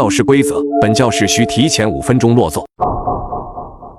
教室规则：本教室需提前5分钟落座。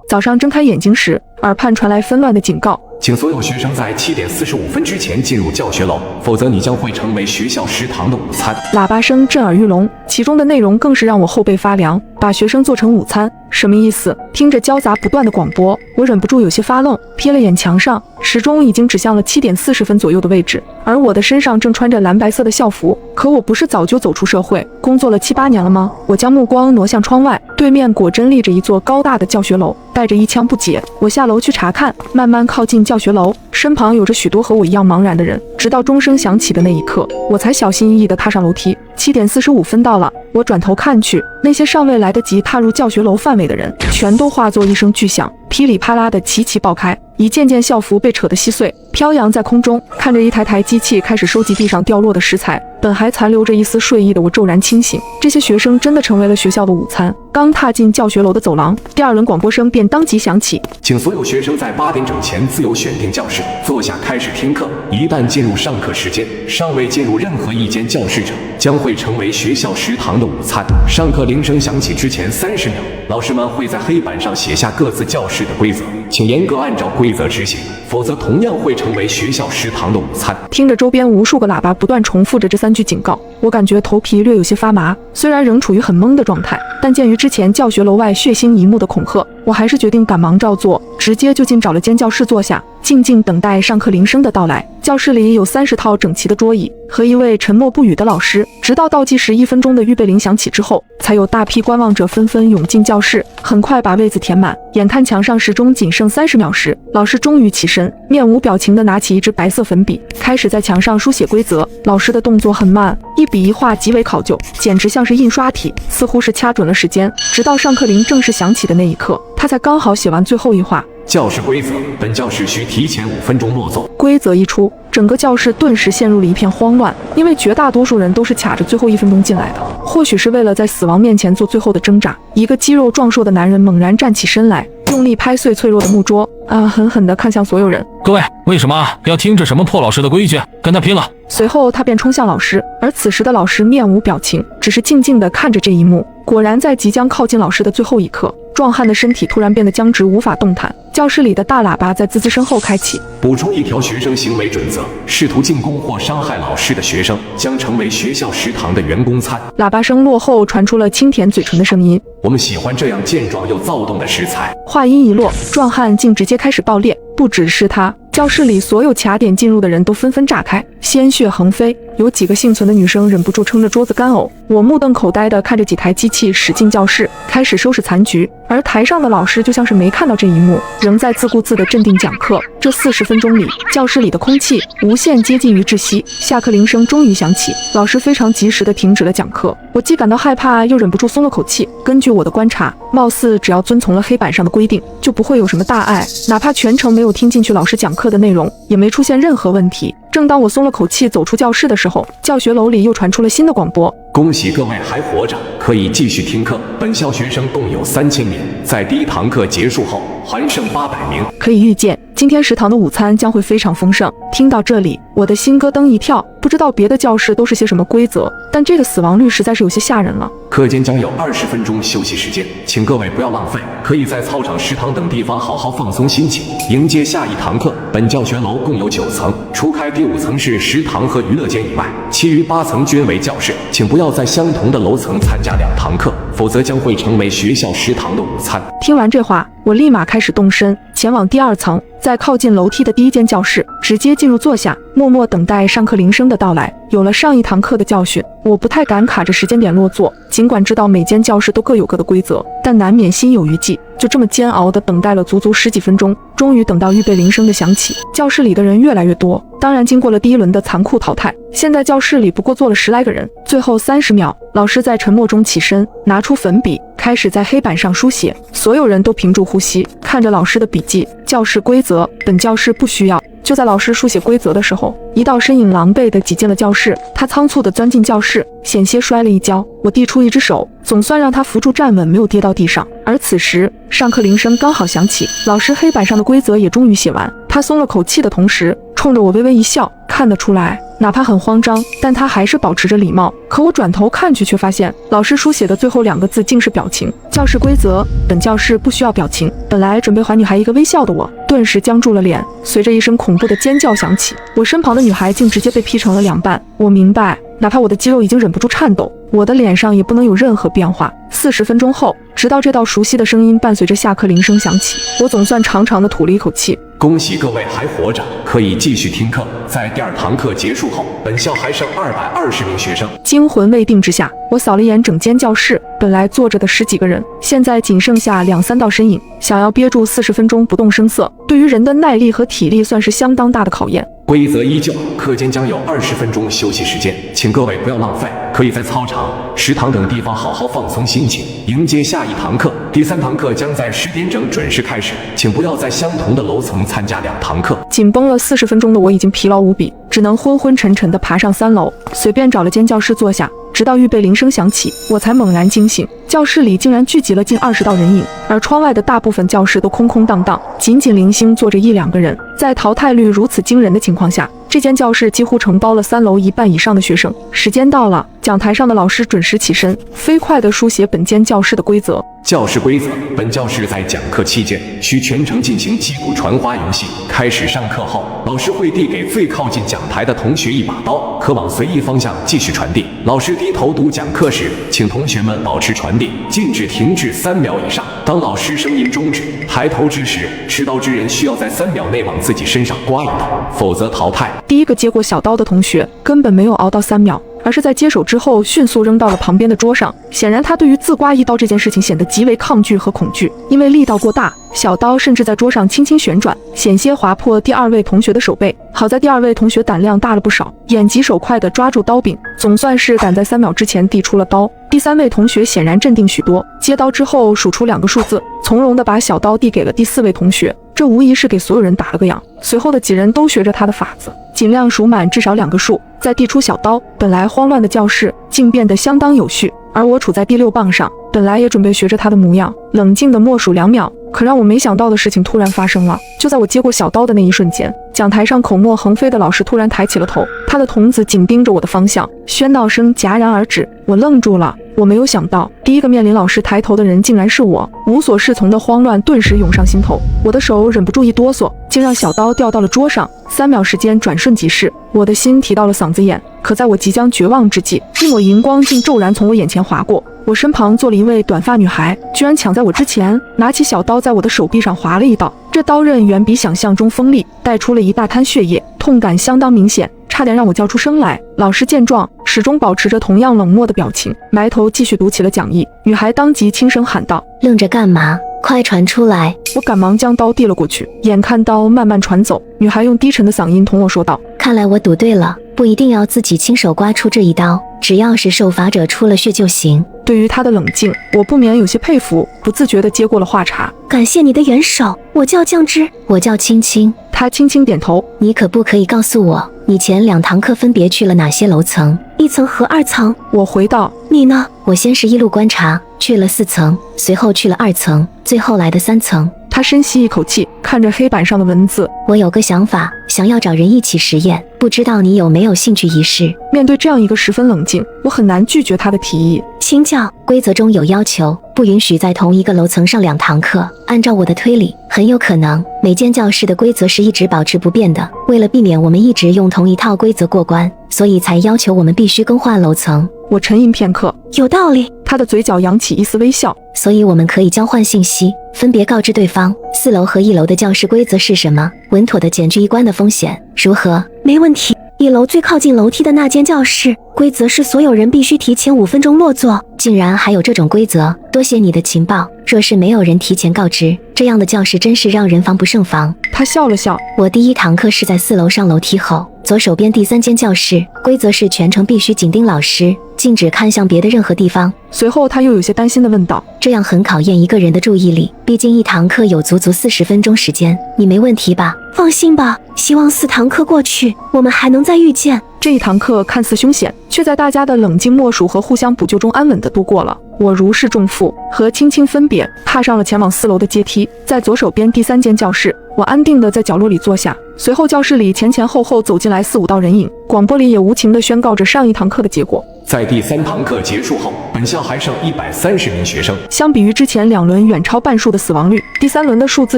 早上睁开眼睛时，耳畔传来纷乱的警告：请所有学生在7点45分之前进入教学楼，否则你将会成为学校食堂的午餐。喇叭声震耳欲聋，其中的内容更是让我后背发凉。把学生做成午餐，什么意思？听着交杂不断的广播，我忍不住有些发愣，瞥了眼墙上，时钟已经指向了7点40分左右的位置，而我的身上正穿着蓝白色的校服。可我不是早就走出社会，工作了7、8年了吗？我将目光挪向窗外，对面果真立着一座高大的教学楼，带着一腔不解，我下楼去查看，慢慢靠近教学楼，身旁有着许多和我一样茫然的人，直到钟声响起的那一刻，我才小心翼翼地踏上楼梯。7点45分到了，我转头看去，那些尚未来得及踏入教学楼范围的人，全都化作一声巨响，噼里啪啦的齐齐爆开，一件件校服被扯得稀碎，飘扬在空中。看着一台台机器开始收集地上掉落的食材，本还残留着一丝睡意的我骤然清醒。这些学生真的成为了学校的午餐。刚踏进教学楼的走廊，第2轮广播声便当即响起：请所有学生在8点整前自由选定教室，坐下开始听课。一旦进入上课时间，尚未进入任何一间教室者，将会成为学校食堂的午餐。上课铃声响起之前30秒，老师们会在黑板上写下各自教室的规则，请严格按照规则执行，否则同样会成为学校食堂的午餐。听着周边无数个喇叭不断重复着这3句警告，我感觉头皮略有些发麻。虽然仍处于很懵的状态，但鉴于之前教学楼外血腥一幕的恐吓，我还是决定赶忙照做，直接就近找了间教室坐下，静静等待上课铃声的到来。教室里有30套整齐的桌椅和一位沉默不语的老师，直到倒计时1分钟的预备铃响起之后，才有大批观望者纷纷涌进教室，很快把位子填满。眼看墙上时钟仅剩30秒时，老师终于起身，面无表情地拿起一支白色粉笔，开始在墙上书写规则。老师的动作很慢，一笔一画极为考究，简直像是印刷体，似乎是掐准了时间。直到上课铃正式响起的那一刻，他才刚好写完最后一话。教室规则：本教室需提前5分钟落座。规则一出，整个教室顿时陷入了一片慌乱，因为绝大多数人都是卡着最后1分钟进来的。或许是为了在死亡面前做最后的挣扎，一个肌肉壮硕的男人猛然站起身来，用力拍碎脆弱的木桌，狠狠地看向所有人：各位，为什么要听这什么破老师的规矩？跟他拼了！随后他便冲向老师，而此时的老师面无表情，只是静静地看着这一幕。果然在即将靠近老师的最后一刻，壮汉的身体突然变得僵直，无法动弹。教室里的大喇叭在滋滋声后开启，补充一条学生行为准则：试图进攻或伤害老师的学生将成为学校食堂的员工餐。喇叭声落后，传出了轻舔嘴唇的声音：我们喜欢这样健壮又躁动的食材。话音一落，壮汉竟直接开始爆裂。不只是他，教室里所有卡点进入的人都纷纷炸开，鲜血横飞。有几个幸存的女生忍不住撑着桌子干呕。我目瞪口呆地看着几台机器驶进教室，开始收拾残局，而台上的老师就像是没看到这一幕，仍在自顾自地镇定讲课。这40分钟里，教室里的空气无限接近于窒息。下课铃声终于响起，老师非常及时地停止了讲课。我既感到害怕，又忍不住松了口气。根据我的观察，貌似只要遵从了黑板上的规定，就不会有什么大碍，哪怕全程没有听进去老师讲课的内容，也没出现任何问题。正当我松了口气走出教室的时候，教学楼里又传出了新的广播：恭喜各位还活着，可以继续听课。本校学生共有3000名，在第1堂课结束后还剩800名。可以预见，今天食堂的午餐将会非常丰盛。听到这里，我的心咯噔一跳，不知道别的教室都是些什么规则，但这个死亡率实在是有些吓人了。课间将有20分钟休息时间，请各位不要浪费，可以在操场、食堂等地方好好放松心情，迎接下一堂课。本教学楼共有9层，除开第5层是食堂和娱乐间以外，其余8层均为教室，请不要在相同的楼层参加2堂课，否则将会成为学校食堂的午餐。听完这话，我立马开始动身，前往第2层，在靠近楼梯的第1间教室，直接进入坐下，默默等待上课铃声的到来。有了上一堂课的教训，我不太敢卡着时间点落座，尽管知道每间教室都各有各的规则，但难免心有余悸。就这么煎熬地等待了足足10几分钟，终于等到预备铃声的响起。教室里的人越来越多，当然经过了第1轮的残酷淘汰，现在教室里不过坐了10来个人。最后30秒，老师在沉默中起身，拿出粉笔，开始在黑板上书写。所有人都屏住呼吸，看着老师的笔记：教室规则，本教室不需要。就在老师书写规则的时候，一道身影狼狈地挤进了教室，他仓促地钻进教室，险些摔了一跤。我递出一只手，总算让他扶住站稳，没有跌到地上。而此时，上课铃声刚好响起，老师黑板上的规则也终于写完。他松了口气的同时，冲着我微微一笑，看得出来，哪怕很慌张，但他还是保持着礼貌。可我转头看去，却发现老师书写的最后2个字竟是表情。教室规则：本教室不需要表情。本来准备还女孩一个微笑的我，顿时僵住了脸。随着一声恐怖的尖叫响起，我身旁的女孩竟直接被劈成了2半。我明白，哪怕我的肌肉已经忍不住颤抖，我的脸上也不能有任何变化。40分钟后，直到这道熟悉的声音伴随着下课铃声响起，我总算长长的吐了一口气。恭喜各位还活着，可以继续听课。在第2堂课结束后，本校还剩220名学生。惊魂未定之下，我扫了一眼整间教室，本来坐着的10几个人，现在仅剩下2、3道身影。想要憋住40分钟不动声色，对于人的耐力和体力算是相当大的考验。规则依旧，课间将有20分钟休息时间，请各位不要浪费，可以在操场、食堂等地方好好放松心情，迎接下一堂课。第3堂课将在10点整准时开始，请不要在相同的楼层参加2堂课。紧绷了40分钟的我已经疲劳无比，只能昏昏沉沉地爬上3楼，随便找了间教室坐下。直到预备铃声响起，我才猛然惊醒。教室里竟然聚集了近20道人影，而窗外的大部分教室都空空荡荡，仅仅零星坐着1、2个人。在淘汰率如此惊人的情况下，这间教室几乎承包了3楼1半以上的学生。时间到了，讲台上的老师准时起身，飞快地书写本间教室的规则。教室规则：本教室在讲课期间需全程进行击鼓传花游戏。开始上课后，老师会递给最靠近讲台的同学一把刀，可往随意方向继续传递。老师低头读讲课时，请同学们保持传递，禁止停滞3秒以上。当老师声音终止，抬头之时，持刀之人需要在3秒内往自己身上刮一刀，否则淘汰。第一个接过小刀的同学根本没有熬到3秒，而是在接手之后迅速扔到了旁边的桌上。显然他对于自刮一刀这件事情显得极为抗拒和恐惧，因为力道过大，小刀甚至在桌上轻轻旋转，险些划破第2位同学的手背。好在第2位同学胆量大了不少，眼疾手快地抓住刀柄，总算是赶在3秒之前递出了刀。第3位同学显然镇定许多，接刀之后数出2个数字，从容地把小刀递给了第4位同学，这无疑是给所有人打了个样。随后的几人都学着他的法子，尽量数满至少2个数，再递出小刀。本来慌乱的教室竟变得相当有序，而我处在第6棒上，本来也准备学着他的模样，冷静地默数2秒。可让我没想到的事情突然发生了，就在我接过小刀的那一瞬间，讲台上口沫横飞的老师突然抬起了头，他的瞳子紧盯着我的方向，喧闹声戛然而止。我愣住了，我没有想到第一个面临老师抬头的人竟然是我。无所适从的慌乱顿时涌上心头，我的手忍不住一哆嗦，竟让小刀掉到了桌上。3秒时间转瞬即逝，我的心提到了嗓子眼。可在我即将绝望之际，一抹荧光竟骤然从我眼前划过，我身旁坐了一位短发女孩，居然抢在我之前，拿起小刀在我的手臂上划了一刀。这刀刃远比想象中锋利，带出了一大滩血液，痛感相当明显，差点让我叫出声来。老师见状，始终保持着同样冷漠的表情，埋头继续读起了讲义。女孩当即轻声喊道：“愣着干嘛？快传出来！”我赶忙将刀递了过去，眼看刀慢慢传走，女孩用低沉的嗓音同我说道：“看来我赌对了，不一定要自己亲手刮出这一刀，只要是受罚者出了血就行。”对于她的冷静，我不免有些佩服，不自觉地接过了话茬：“感谢你的援手，我叫酱汁。”我叫青青。她轻轻点头：“你可不可以告诉我，你前2堂课分别去了哪些楼层？1层和2层。”我回道：“你呢？”我先是一路观察，去了4层，随后去了2层，最后来的3层。他深吸一口气，看着黑板上的文字：“我有个想法，想要找人一起实验，不知道你有没有兴趣一试？”面对这样一个十分冷静，我很难拒绝他的提议。请教，规则中有要求，不允许在同一个楼层上2堂课。按照我的推理，很有可能每间教室的规则是一直保持不变的。为了避免我们一直用同一套规则过关，所以才要求我们必须更换楼层。我沉吟片刻，有道理。他的嘴角扬起一丝微笑。所以我们可以交换信息，分别告知对方4楼和1楼的教室规则是什么，稳妥地减去一关的风险，如何？没问题。1楼最靠近楼梯的那间教室，规则是所有人必须提前5分钟落座。竟然还有这种规则，多谢你的情报。若是没有人提前告知，这样的教室真是让人防不胜防。他笑了笑。我第1堂课是在4楼上楼梯后，左手边第3间教室，规则是全程必须紧盯老师，禁止看向别的任何地方。随后他又有些担心地问道：“这样很考验一个人的注意力，毕竟1堂课有足足40分钟时间，你没问题吧？”放心吧，希望4堂课过去，我们还能再遇见。这一堂课看似凶险，却在大家的冷静默数和互相补救中安稳地度过了。我如释重负，和青青分别，踏上了前往4楼的阶梯。在左手边第3间教室，我安定地在角落里坐下，随后教室里前前后后走进来4、5道人影，广播里也无情地宣告着上一堂课的结果。在第3堂课结束后，本校还剩130名学生。相比于之前2轮远超半数的死亡率，第3轮的数字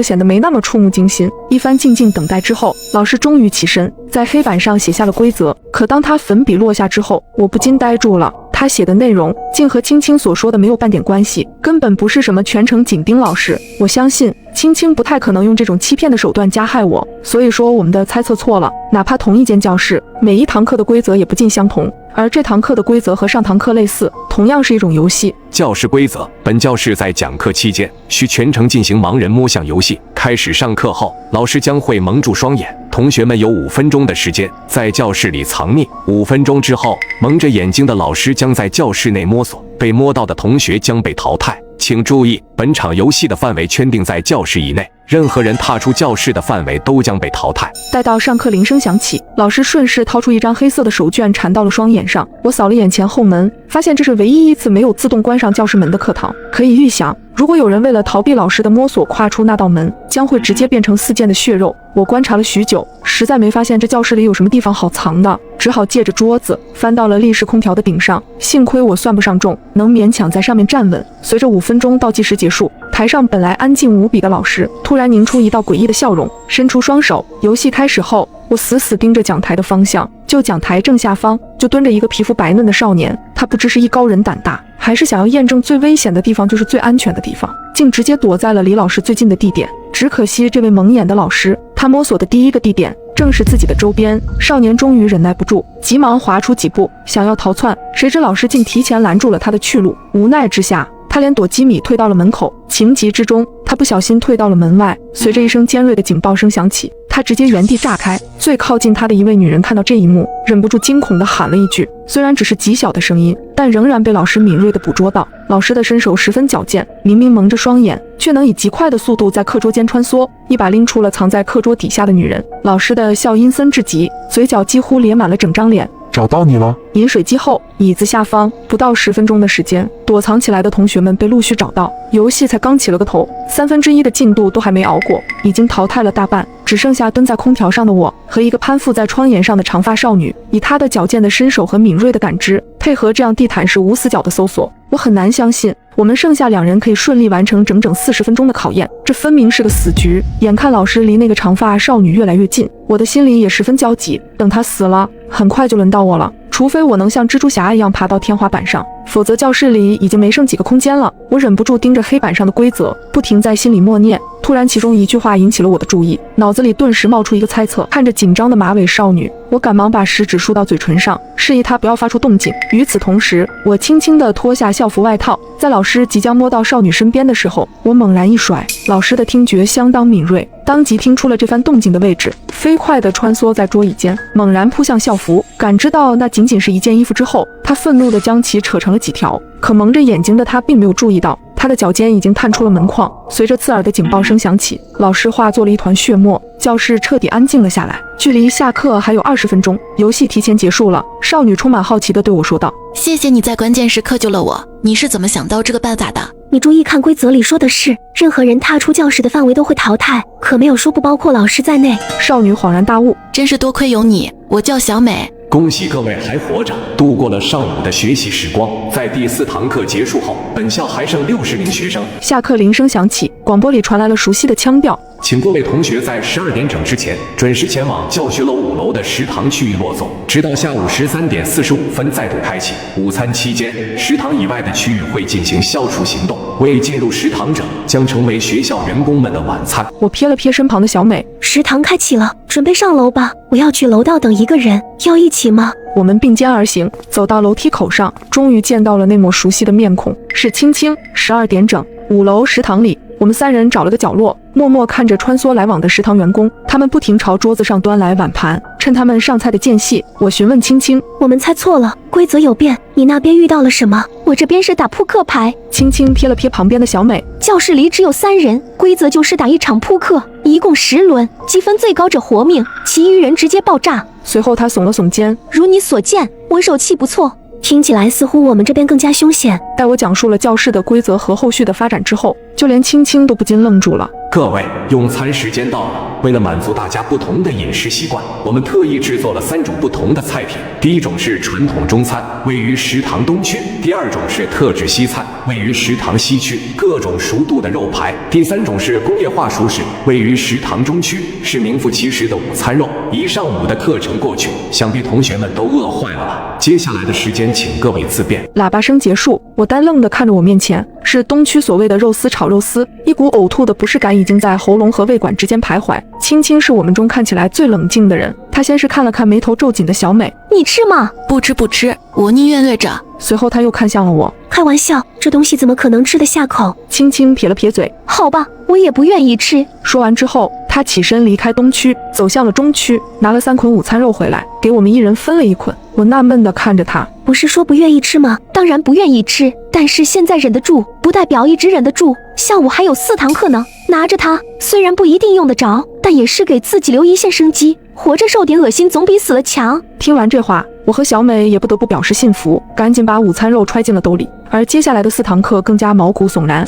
显得没那么触目惊心。一番静静等待之后，老师终于起身，在黑板上写下了规则。可当他粉笔落下之后，我不禁呆住了。他写的内容竟和青青所说的没有半点关系，根本不是什么全程紧盯老师。我相信青青不太可能用这种欺骗的手段加害我，所以说我们的猜测错了。哪怕同一间教室，每一堂课的规则也不尽相同，而这堂课的规则和上堂课类似，同样是一种游戏。教室规则：本教室在讲课期间需全程进行盲人摸象游戏。开始上课后，老师将会蒙住双眼，同学们有5分钟的时间在教室里藏匿。5分钟之后，蒙着眼睛的老师将在教室内摸索，被摸到的同学将被淘汰。请注意，本场游戏的范围圈定在教室以内，任何人踏出教室的范围都将被淘汰。待到上课铃声响起，老师顺势掏出一张黑色的手绢缠到了双眼上。我扫了眼前后门，发现这是唯一一次没有自动关上教室门的课堂。可以预想，如果有人为了逃避老师的摸索跨出那道门，将会直接变成4件的血肉。我观察了许久，实在没发现这教室里有什么地方好藏的，只好借着桌子翻到了立式空调的顶上。幸亏我算不上重，能勉强在上面站稳。随着5分钟倒计时结束，台上本来安静无比的老师突然凝出一道诡异的笑容，伸出双手。游戏开始后，我死死盯着讲台的方向，就讲台正下方就蹲着一个皮肤白嫩的少年。他不知是艺高人胆大，还是想要验证最危险的地方就是最安全的地方，竟直接躲在了离老师最近的地点。只可惜这位蒙眼的老师，他摸索的第一个地点正是自己的周边。少年终于忍耐不住，急忙滑出几步想要逃窜，谁知老师竟提前拦住了他的去路。无奈之下，他连躲几米退到了门口，情急之中，他不小心退到了门外。随着一声尖锐的警报声响起，他直接原地炸开。最靠近他的一位女人看到这一幕，忍不住惊恐地喊了一句，虽然只是极小的声音，但仍然被老师敏锐地捕捉到。老师的身手十分矫健，明明蒙着双眼，却能以极快的速度在课桌间穿梭，一把拎出了藏在课桌底下的女人。老师的笑阴森至极，嘴角几乎咧满了整张脸。找到你了。饮水机后，椅子下方，不到10分钟的时间，躲藏起来的同学们被陆续找到。游戏才刚起了个头，1/3的进度都还没熬过，已经淘汰了大半，只剩下蹲在空调上的我和一个攀附在窗沿上的长发少女。以她的矫健的身手和敏锐的感知，配合这样地毯式无死角的搜索，我很难相信我们剩下2人可以顺利完成整整40分钟的考验。这分明是个死局。眼看老师离那个长发少女越来越近，我的心里也十分焦急。等她死了，很快就轮到我了。除非我能像蜘蛛侠一样爬到天花板上，否则教室里已经没剩几个空间了。我忍不住盯着黑板上的规则，不停在心里默念。突然，其中一句话引起了我的注意，脑子里顿时冒出一个猜测。看着紧张的马尾少女，我赶忙把食指竖到嘴唇上，示意她不要发出动静。与此同时，我轻轻地脱下校服外套，在老师即将摸到少女身边的时候，我猛然一甩。老师的听觉相当敏锐，当即听出了这番动静的位置，飞快地穿梭在桌椅间，猛然扑向校服。感知到那仅仅是一件衣服之后，他愤怒地将其扯成了几条。可蒙着眼睛的他并没有注意到，他的脚尖已经探出了门框。随着刺耳的警报声响起，老师化作了一团血沫，教室彻底安静了下来。距离下课还有20分钟，游戏提前结束了。少女充满好奇地对我说道：“谢谢你在关键时刻救了我，你是怎么想到这个办法的？”你注意看，规则里说的是任何人踏出教室的范围都会淘汰，可没有说不包括老师在内。少女恍然大悟，真是多亏有你，我叫小美。恭喜各位还活着，度过了上午的学习时光。在第4堂课结束后，本校还剩60名学生。下课铃声响起，广播里传来了熟悉的腔调，请各位同学在12点整之前准时前往教学楼5楼的食堂区域落座，直到下午13点45分再度开启。午餐期间，食堂以外的区域会进行消除行动，未进入食堂者将成为学校员工们的晚餐。我瞥了瞥身旁的小美，食堂开启了，准备上楼吧。我要去楼道等一个人，要一起吗？我们并肩而行，走到楼梯口上，终于见到了那抹熟悉的面孔，是青青。12点整，5楼食堂里，我们3人找了个角落，默默看着穿梭来往的食堂员工，他们不停朝桌子上端来碗盘。趁他们上菜的间隙，我询问青青：“我们猜错了，规则有变，你那边遇到了什么？我这边是打扑克牌。”青青瞥了瞥旁边的小美，教室里只有3人，规则就是打一场扑克，一共10轮，积分最高者活命，其余人直接爆炸。随后他耸了耸肩，如你所见，我手气不错。听起来似乎我们这边更加凶险。待我讲述了教室的规则和后续的发展之后，就连青青都不禁愣住了。各位，用餐时间到了。为了满足大家不同的饮食习惯，我们特意制作了3种不同的菜品。第一种是传统中餐，位于食堂东区；第二种是特制西餐，位于食堂西区，各种熟度的肉排；第三种是工业化熟食，位于食堂中区，是名副其实的午餐肉。一上午的课程过去，想必同学们都饿坏了吧？接下来的时间，请各位自便。喇叭声结束，我呆愣地看着我面前是东区所谓的肉丝炒肉丝，一股呕吐的不适感已经在喉咙和胃管之间徘徊。青青是我们中看起来最冷静的人，她先是看了看眉头皱紧的小美，你吃吗？不吃不吃，我宁愿饿着。随后她又看向了我，开玩笑，这东西怎么可能吃得下口？青青撇了撇嘴，好吧，我也不愿意吃。说完之后，她起身离开东区，走向了中区，拿了3捆午餐肉回来，给我们一人分了1捆。我纳闷地看着她，不是说不愿意吃吗？当然不愿意吃，但是现在忍得住，不代表一直忍得住。下午还有4堂课呢，拿着它，虽然不一定用得着，但也是给自己留一线生机。活着受点恶心总比死了强。听完这话，我和小美也不得不表示信服，赶紧把午餐肉揣进了兜里。而接下来的4堂课更加毛骨悚然。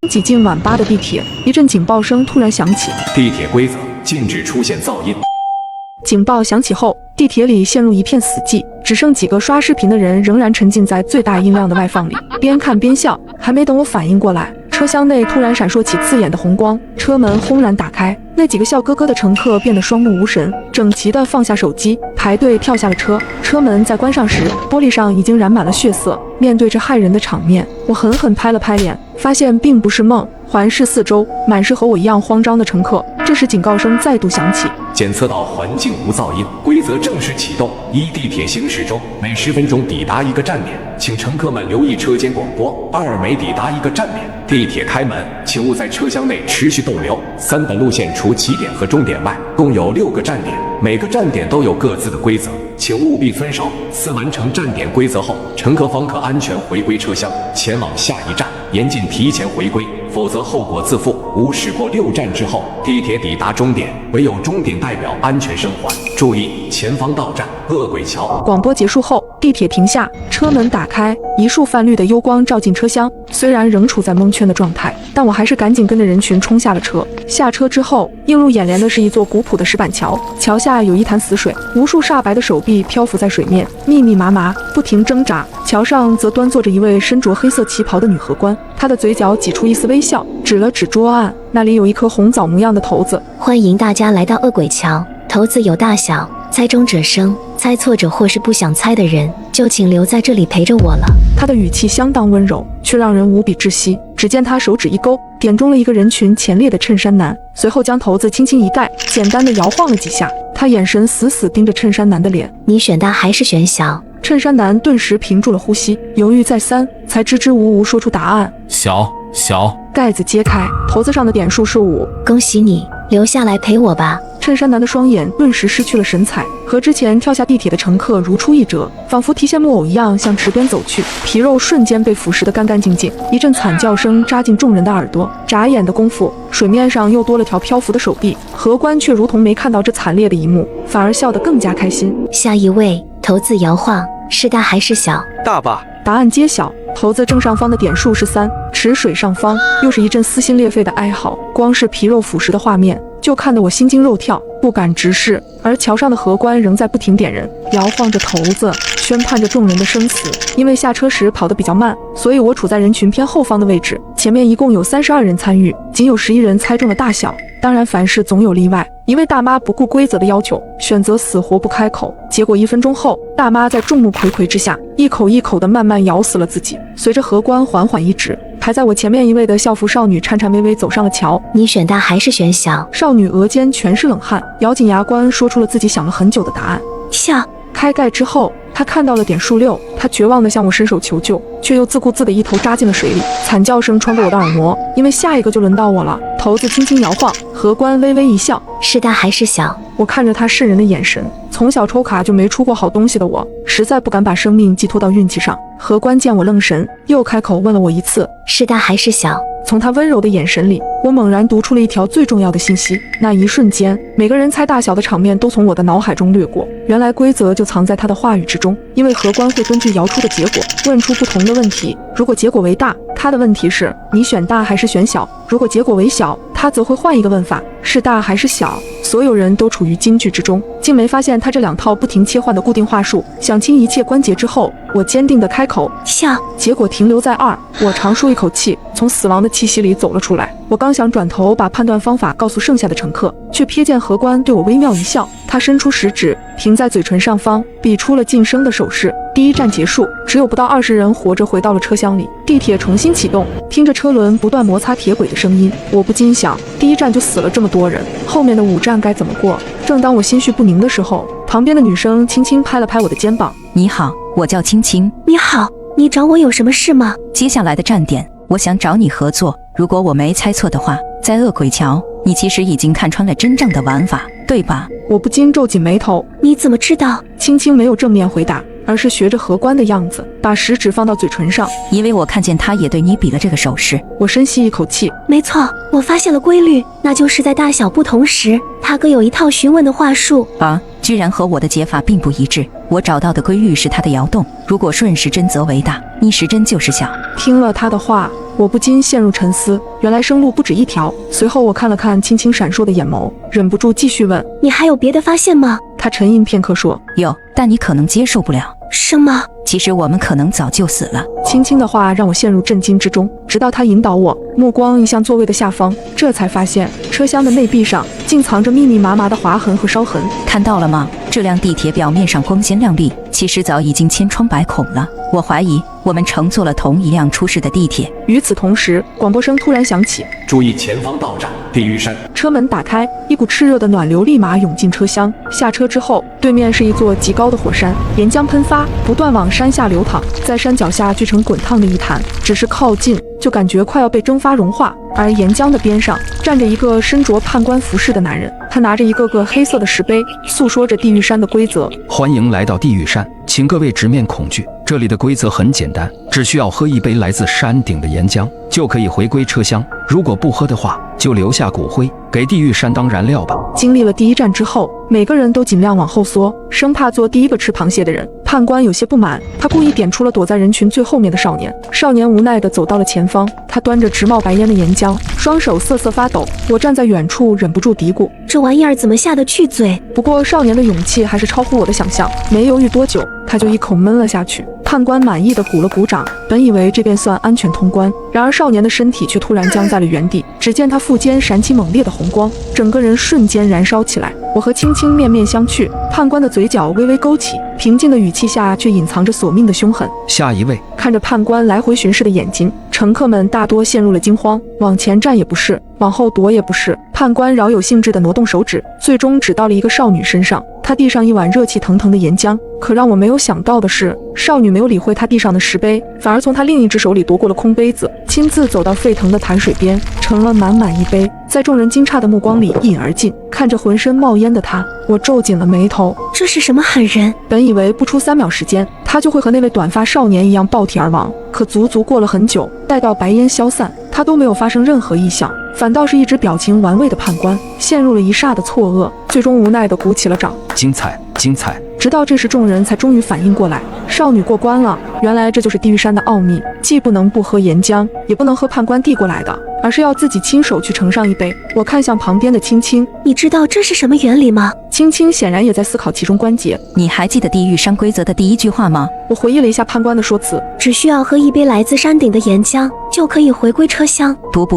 挤进晚8的地铁，一阵警报声突然响起。地铁规则：禁止出现噪音。警报响起后，地铁里陷入一片死寂，只剩几个刷视频的人仍然沉浸在最大音量的外放里，边看边笑。还没等我反应过来，车厢内突然闪烁起刺眼的红光，车门轰然打开，那几个笑呵呵的乘客变得双目无神，整齐地放下手机，排队跳下了车。车门在关上时，玻璃上已经染满了血色。面对这骇人的场面，我狠狠拍了拍脸，发现并不是梦。环视四周，满是和我一样慌张的乘客。这时警告声再度响起，检测到环境无噪音，规则正式启动。1、地铁行驶中，每10分钟抵达一个站点，请乘客们留意车间广播。2、每抵达一个站点，地铁开门，请勿在车厢内持续逗留。3、本路线除起点和终点外，共有6个站点，每个站点都有各自的规则，请务必遵守。4、完成站点规则后，乘客方可安全回归车厢，前往下一站，严禁提前回归，否则后果自负。5、驶过6站之后，地铁抵达终点，唯有终点代表安全生还。注意，前方到站恶鬼桥。广播结束后，地铁停下，车门打开，一束泛绿的幽光照进车厢。虽然仍处在蒙圈的状态，但我还是赶紧跟着人群冲下了车。下车之后，映入眼帘的是一座古朴的石板桥，桥下有一潭死水，无数煞白的手臂漂浮在水面，密密麻麻，不停挣扎。桥上则端坐着一位身着黑色旗袍的女荷官，她的嘴角挤出一丝微笑，指了指桌案，那里有一颗红枣模样的骰子。欢迎大家来到恶鬼桥，骰子有大小，猜中者生，猜错者或是不想猜的人，就请留在这里陪着我了。她的语气相当温柔，却让人无比窒息。只见她手指一勾，点中了一个人群前列的衬衫男，随后将骰子轻轻一盖，简单的摇晃了几下。她眼神死死盯着衬衫男的脸。你选大还是选小？衬衫男顿时屏住了呼吸，犹豫再三，才支支吾吾说出答案：小。盖子揭开，骰子上的点数是5。恭喜你，留下来陪我吧。衬衫男的双眼顿时失去了神采，和之前跳下地铁的乘客如出一辙，仿佛提线木偶一样向池边走去，皮肉瞬间被腐蚀得干干净净。一阵惨叫声扎进众人的耳朵，眨眼的功夫，水面上又多了条漂浮的手臂。荷官却如同没看到这惨烈的一幕，反而笑得更加开心。下一位，骰子摇晃，是大还是小？大吧。答案揭晓，骰子正上方的点数是3，池水上方又是一阵撕心裂肺的哀嚎。光是皮肉腐蚀的画面，就看得我心惊肉跳，不敢直视。而桥上的荷官仍在不停点人，摇晃着骰子，宣判着众人的生死。因为下车时跑得比较慢，所以我处在人群偏后方的位置。前面一共有32人参与，仅有11人猜中了大小。当然凡事总有例外，一位大妈不顾规则的要求，选择死活不开口。结果1分钟后，大妈在众目睽睽之下，一口一口地慢慢咬死了自己。随着荷官缓缓一指，排在我前面一位的校服少女颤颤巍巍走上了桥。你选大还是选小？少女额间全是冷汗，咬紧牙关说出了自己想了很久的答案：小。开盖之后，她看到了点数6，她绝望地向我伸手求救，却又自顾自地一头扎进了水里。惨叫声穿过我的耳膜，因为下一个就轮到我了。骰子轻轻摇晃，荷官微微一笑：是大还是小？我看着他渗人的眼神，从小抽卡就没出过好东西的我，实在不敢把生命寄托到运气上。荷官见我愣神，又开口问了我一次：是大还是小？从他温柔的眼神里，我猛然读出了一条最重要的信息。那一瞬间，每个人猜大小的场面都从我的脑海中掠过。原来规则就藏在他的话语之中，因为荷官会根据摇出的结果问出不同的问题。如果结果为大，他的问题是你选大还是选小；如果结果为小，他则会换一个问法，是大还是小？所有人都处于惊惧之中，竟没发现他这2套不停切换的固定话术。想清一切关节之后，我坚定地开口小，结果停留在2。我长舒一口气，从死亡的气息里走了出来。我刚想转头把判断方法告诉剩下的乘客，却瞥见荷官对我微妙一笑，他伸出食指停在嘴唇上方，比出了晋升的手势。第1站结束，只有不到20人活着回到了车厢里。地铁重新启动，听着车轮不断摩擦铁轨的声音，我不禁想，第1站就死了这么多人，后面的5站该怎么过？正当我心绪不宁的时候，旁边的女生轻轻拍了拍我的肩膀。你好，我叫青青。你好，你找我有什么事吗？接下来的站点，我想找你合作。如果我没猜错的话，在恶鬼桥，你其实已经看穿了真正的玩法，对吧？我不禁皱紧眉头。你怎么知道？青青没有正面回答，而是学着荷官的样子，把食指放到嘴唇上。因为我看见他也对你比了这个手势。我深吸一口气。没错，我发现了规律，那就是在大小不同时，他各有一套询问的话术。居然和我的解法并不一致。我找到的规律是它的摇动，如果顺时针则为大，逆时针就是小。听了他的话，我不禁陷入沉思，原来生路不止一条。随后我看了看青青闪烁的眼眸，忍不住继续问，你还有别的发现吗？他沉吟片刻说，有，但你可能接受不了。什么？其实我们可能早就死了。青青的话让我陷入震惊之中，直到他引导我目光移向座位的下方，这才发现车厢的内壁上竟藏着密密麻麻的划痕和烧痕。看到了吗？这辆地铁表面上光鲜亮丽，其实早已经千疮百孔了。我怀疑我们乘坐了同一辆出事的地铁。与此同时，广播声突然响起，注意前方到站地狱山。车门打开，一股炽热的暖流立马涌进车厢。下车之后，对面是一座极高的火山，岩浆喷发，不断往山下流淌，在山脚下聚成滚烫的一潭，只是靠近就感觉快要被蒸发融化。而岩浆的边上站着一个身着判官服饰的男人，他拿着一个个黑色的石碑，诉说着地狱山的规则。欢迎来到地狱山，请各位直面恐惧。这里的规则很简单，只需要喝一杯来自山顶的岩浆，就可以回归车厢。如果不喝的话，就留下骨灰，给地狱山当燃料吧。经历了第1站之后，每个人都尽量往后缩，生怕做第一个吃螃蟹的人。判官有些不满，他故意点出了躲在人群最后面的少年。少年无奈地走到了前方，他端着直冒白烟的岩浆，双手瑟瑟发抖。我站在远处，忍不住嘀咕：这玩意儿怎么下得去嘴？不过少年的勇气还是超乎我的想象，没犹豫多久，他就一口闷了下去。判官满意的鼓了鼓掌，本以为这便算安全通关，然而少年的身体却突然僵在了原地。只见他腹间闪起猛烈的红光，整个人瞬间燃烧起来。我和青青面面相觑，判官的嘴角微微勾起，平静的语气下却隐藏着索命的凶狠。下一位。看着判官来回巡视的眼睛，乘客们大多陷入了惊慌，往前站也不是，往后躲也不是。判官饶有兴致地挪动手指，最终指到了一个少女身上。她递上一碗热气腾腾的岩浆，可让我没有想到的是，少女没有理会她地上的石碑，反而从她另一只手里夺过了空杯子，亲自走到沸腾的潭水边，盛了满满一杯，在众人惊诧的目光里一饮而尽。看着浑身冒烟的她，我皱紧了眉头。这是什么狠人？本以为不出3秒时间，他就会和那位短发少年一样爆体而亡，可足足过了很久，待到白烟消散，他都没有发生任何异象，反倒是一直表情玩味的判官陷入了一霎的错愕，最终无奈地鼓起了掌。精彩，精彩！直到这时，众人才终于反应过来，少女过关了。原来这就是地狱山的奥秘，既不能不喝岩浆，也不能喝判官递过来的，而是要自己亲手去盛上一杯。我看向旁边的青青，你知道这是什么原理吗？青青显然也在思考其中关节。你还记得地狱山规则的第1句话吗？我回忆了一下判官的说辞，只需要喝一杯来自山顶的岩浆，就可以回归车厢。不，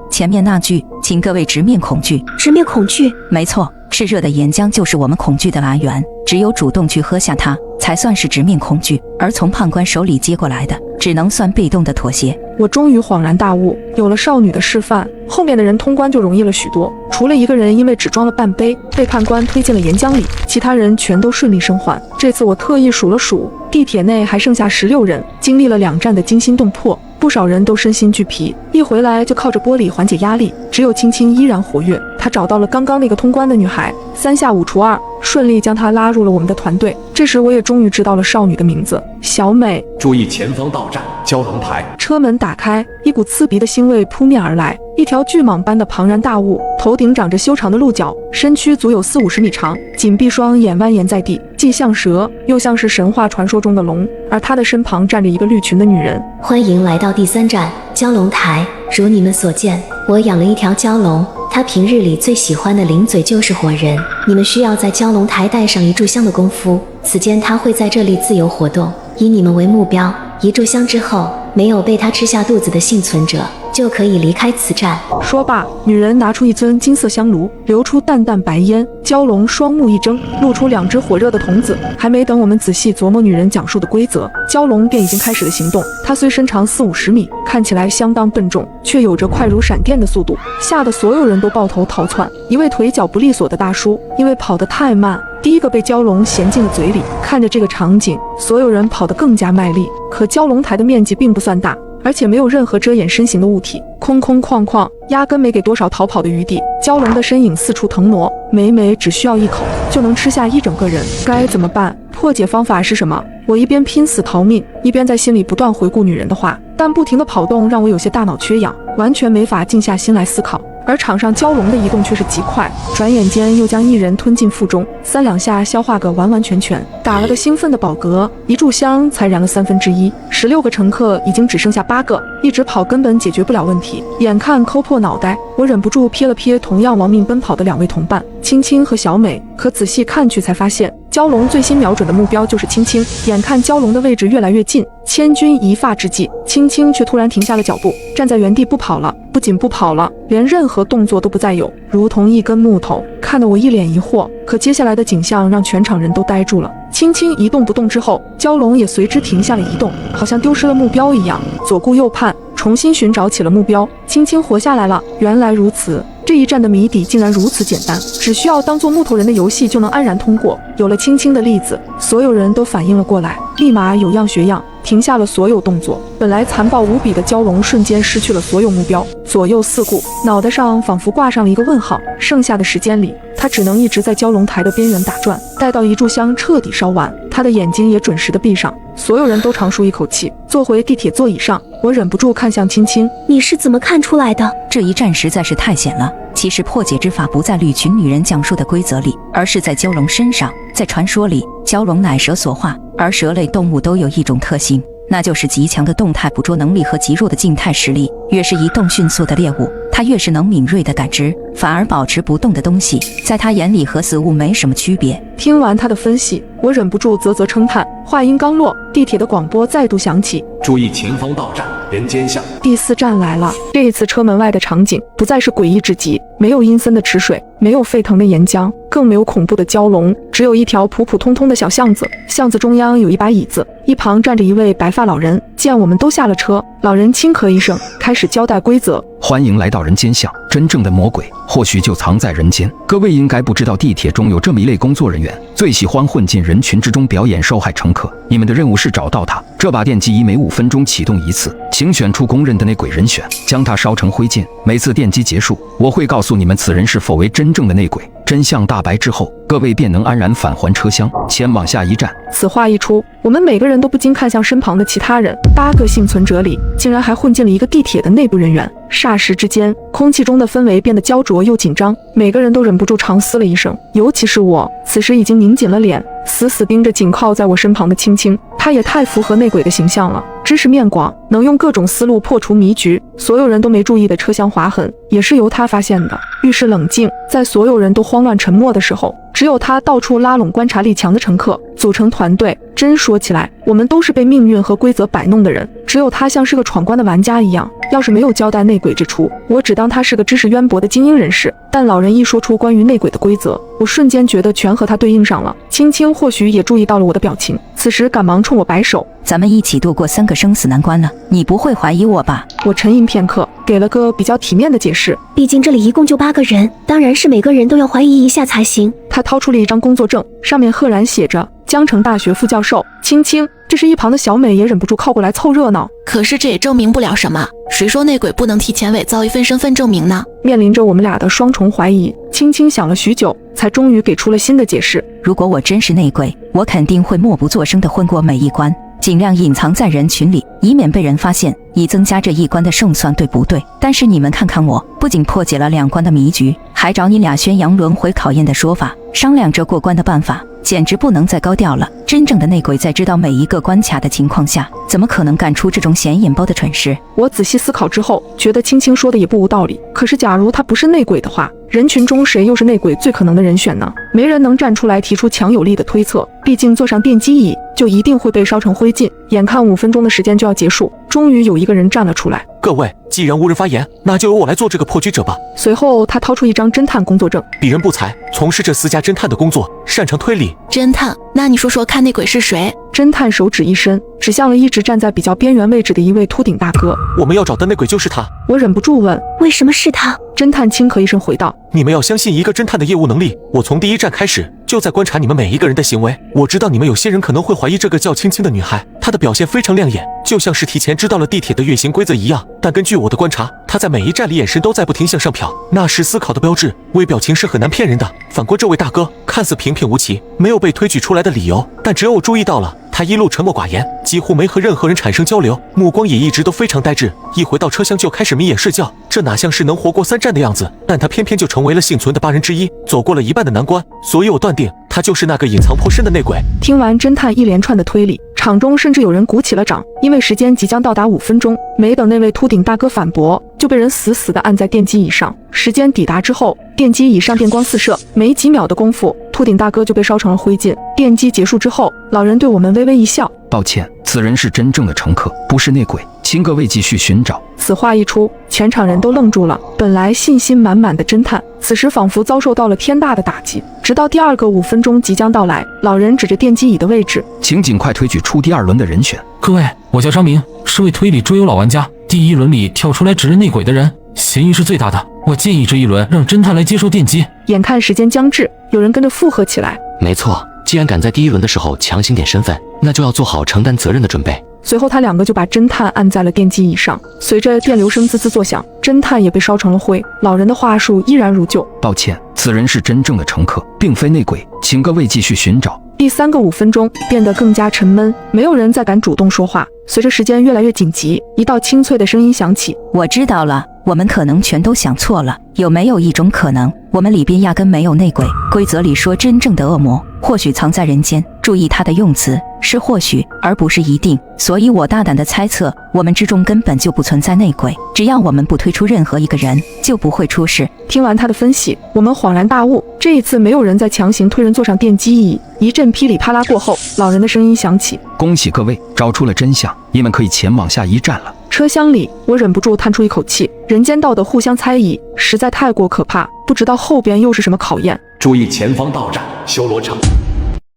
前面那句，请各位直面恐惧。直面恐惧？没错，炽热的岩浆就是我们恐惧的来源，只有主动去喝下它，才算是直面恐惧，而从判官手里接过来的，只能算被动的妥协。我终于恍然大悟，有了少女的示范，后面的人通关就容易了许多。除了一个人因为只装了半杯，被判官推进了岩浆里，其他人全都顺利生还。这次我特意数了数，地铁内还剩下16人，经历了2站的惊心动魄，不少人都身心俱疲，一回来就靠着玻璃缓解压力。只有青青依然活跃，她找到了刚刚那个通关的女孩，3下5除2，顺利将她拉入了我们的团队。这时我也终于知道了少女的名字，小美。注意前方到站蛟龙台。车门打开，一股刺鼻的腥味扑面而来，一条巨蟒般的庞然大物，头顶长着修长的鹿角，身躯足有40-50米长，紧闭双眼蜿蜒在地，既像蛇又像是神话传说中的龙，而他的身旁站着一个绿裙的女人。欢迎来到第3站蛟龙台，如你们所见，我养了一条蛟龙，他平日里最喜欢的零嘴就是活人。你们需要在蛟龙台带上一炷香的功夫，此间他会在这里自由活动，以你们为目标。一炷香之后，没有被他吃下肚子的幸存者就可以离开此战。说罢，女人拿出一尊金色香炉，流出淡淡白烟。蛟龙双目一睁，露出2只火热的瞳子。还没等我们仔细琢磨女人讲述的规则，蛟龙便已经开始了行动。它虽身长40-50米，看起来相当笨重，却有着快如闪电的速度，吓得所有人都抱头逃窜。一位腿脚不利索的大叔，因为跑得太慢，第一个被蛟龙衔进了嘴里。看着这个场景，所有人跑得更加卖力。可蛟龙台的面积并不算大，而且没有任何遮掩身形的物体，空空旷旷，压根没给多少逃跑的余地。蛟龙的身影四处腾挪，每每只需要一口就能吃下一整个人。该怎么办？破解方法是什么？我一边拼死逃命，一边在心里不断回顾女人的话，但不停的跑动让我有些大脑缺氧，完全没法静下心来思考。而场上蛟龙的移动却是极快，转眼间又将一人吞进腹中，3两下消化个完完全全，打了个兴奋的饱嗝。一炷香才燃了1/3，16个乘客已经只剩下8个，一直跑根本解决不了问题。眼看抠破脑袋，我忍不住瞥了瞥同样亡命奔跑的2位同伴青青和小美，可仔细看去才发现，蛟龙最新瞄准的目标就是青青。眼看蛟龙的位置越来越近，千钧一发之际，青青却突然停下了脚步，站在原地不跑了。不仅不跑了，连任何动作都不再有，如同一根木头，看得我一脸疑惑。可接下来的景象让全场人都呆住了。青青一动不动之后，蛟龙也随之停下了移动，好像丢失了目标一样，左顾右盼，重新寻找起了目标。青青活下来了，原来如此。这一战的谜底竟然如此简单，只需要当做木头人的游戏就能安然通过。有了青青的例子，所有人都反应了过来，立马有样学样，停下了所有动作。本来残暴无比的蛟龙瞬间失去了所有目标，左右四顾，脑袋上仿佛挂上了一个问号。剩下的时间里，他只能一直在蛟龙台的边缘打转，待到一炷香彻底烧完，他的眼睛也准时的闭上。所有人都长舒一口气，坐回地铁座椅上，我忍不住看向青青：“你是怎么看出来的？”这一战实在是太险了。其实破解之法不在绿群女人讲述的规则里，而是在蛟龙身上。在传说里，蛟龙乃蛇所化，而蛇类动物都有一种特性，那就是极强的动态捕捉能力和极弱的静态实力。越是移动迅速的猎物，它越是能敏锐地感知，反而保持不动的东西，在它眼里和死物没什么区别。听完他的分析，我忍不住啧啧称叹。话音刚落，地铁的广播再度响起：“注意前方到站，人间巷。”第4站来了。这一次车门外的场景不再是诡异至极，没有阴森的池水，没有沸腾的岩浆，更没有恐怖的蛟龙，只有一条普普通通的小巷子。巷子中央有一把椅子，一旁站着一位白发老人。见我们都下了车，老人轻咳一声，开始交代规则：“欢迎来到人间巷，真正的魔鬼或许就藏在人间。各位应该不知道，地铁中有这么一类工作人员，最喜欢混进人群之中表演受害乘客。你们的任务是找到他。这把电击仪每5分钟启动一次，请选出公认的内鬼人选，将他烧成灰烬。每次电击结束，我会告诉你们此人是否为真正的内鬼。真相大白之后，各位便能安然返还车厢，前往下一站。”此话一出，我们每个人都不禁看向身旁的其他人。8个幸存者里，竟然还混进了一个地铁的内部人员。霎时之间，空气中的氛围变得焦灼又紧张，每个人都忍不住长嘶了一声。尤其是我，此时已经拧紧了脸，死死盯着紧靠在我身旁的青青。他也太符合内鬼的形象了，知识面广，能用各种思路破除迷局。所有人都没注意的车厢划痕，也是由他发现的。遇事冷静，在所有人都慌乱沉默的时候，只有他到处拉拢观察力强的乘客，组成团队。真说起来，我们都是被命运和规则摆弄的人，只有他像是个闯关的玩家一样。要是没有交代内鬼之处，我只当他是个知识渊博的精英人士。但老人一说出关于内鬼的规则，我瞬间觉得全和他对应上了。青青或许也注意到了我的表情，此时赶忙冲我摆手：“咱们一起度过3个生死难关了，你不会怀疑我吧？”我沉吟片刻，给了个比较体面的解释：“毕竟这里一共就8个人，当然是每个人都要怀疑一下才行。”他掏出了一张工作证，上面赫然写着江城大学副教授青青。这时一旁的小美也忍不住靠过来凑热闹。可是这也证明不了什么，谁说内鬼不能提前伪造一份身份证明呢？面临着我们俩的双重怀疑，青青想了许久，才终于给出了新的解释：“如果我真是内鬼，我肯定会默不作声地混过每一关，尽量隐藏在人群里，以免被人发现，以增加这一关的胜算，对不对？但是你们看看我，不仅破解了2关的迷局，还找你俩宣扬轮回考验的说法，商量着过关的办法。简直不能再高调了。真正的内鬼在知道每一个关卡的情况下，怎么可能干出这种显眼包的蠢事？我仔细思考之后，觉得青青说的也不无道理。可是假如他不是内鬼的话，人群中谁又是内鬼最可能的人选呢？没人能站出来提出强有力的推测，毕竟坐上电击椅就一定会被烧成灰烬。眼看5分钟的时间就要结束，终于有一个人站了出来。各位，既然无人发言，那就由我来做这个破局者吧。随后他掏出一张侦探工作证，鄙人不才，从事这私家侦探的工作，擅长推理。侦探，那你说说看，内鬼是谁？侦探手指一伸，指向了一直站在比较边缘位置的一位秃顶大哥。我们要找的内鬼就是他。我忍不住问，为什么是他？侦探轻咳一声回道，你们要相信一个侦探的业务能力，我从第一站开始就在观察你们每一个人的行为。我知道你们有些人可能会怀疑这个叫青青的女孩，她的表现非常亮眼，就像是提前知道了地铁的运行规则一样。但根据我的观察，她在每一站里眼神都在不停向上瞟，那是思考的标志。微表情是很难骗人的。反观这位大哥，看似平平无奇，没有被推举出来的理由，但只有我注意到了，他一路沉默寡言，几乎没和任何人产生交流，目光也一直都非常呆滞，一回到车厢就开始眯眼睡觉，这哪像是能活过3站的样子？但他偏偏就成为了幸存的8人之一，走过了一半的难关，所以我断定他就是那个隐藏颇深的内鬼。听完侦探一连串的推理，场中甚至有人鼓起了掌，因为时间即将到达5分钟，没等那位秃顶大哥反驳，就被人死死地按在电击椅上。时间抵达之后，电击椅上电光四射，没几秒的功夫，秃顶大哥就被烧成了灰烬。电击结束之后，老人对我们微微一笑，抱歉，此人是真正的乘客，不是内鬼，请各位继续寻找。此话一出，全场人都愣住了。本来信心满满的侦探，此时仿佛遭受到了天大的打击。直到第2个5分钟即将到来，老人指着电击椅的位置，请尽快推举出第2轮的人选。各位，我叫张明，是位推理桌游老玩家。第1轮里跳出来指认内鬼的人，嫌疑是最大的。我建议这一轮让侦探来接受电击。眼看时间将至，有人跟着附和起来。没错，既然赶在第1轮的时候强行点身份，那就要做好承担责任的准备。随后他2个就把侦探按在了电击椅上，随着电流声滋滋作响，侦探也被烧成了灰。老人的话术依然如旧，抱歉，此人是真正的乘客，并非内鬼，请各位继续寻找。第3个5分钟变得更加沉闷，没有人再敢主动说话。随着时间越来越紧急，一道清脆的声音响起，我知道了，我们可能全都想错了。有没有一种可能，我们里边压根没有内鬼？规则里说真正的恶魔或许藏在人间，注意他的用词，是或许而不是一定。所以我大胆的猜测，我们之中根本就不存在内鬼，只要我们不推出任何一个人，就不会出事。听完他的分析，我们恍然大悟，这一次没有人再强行推人坐上电击椅。一阵噼里啪啦过后，老人的声音响起，恭喜各位找出了真相，你们可以前往下一站了。车厢里，我忍不住叹出一口气，人间道的互相猜疑实在太过可怕，不知道后边又是什么考验。注意前方到站修罗场。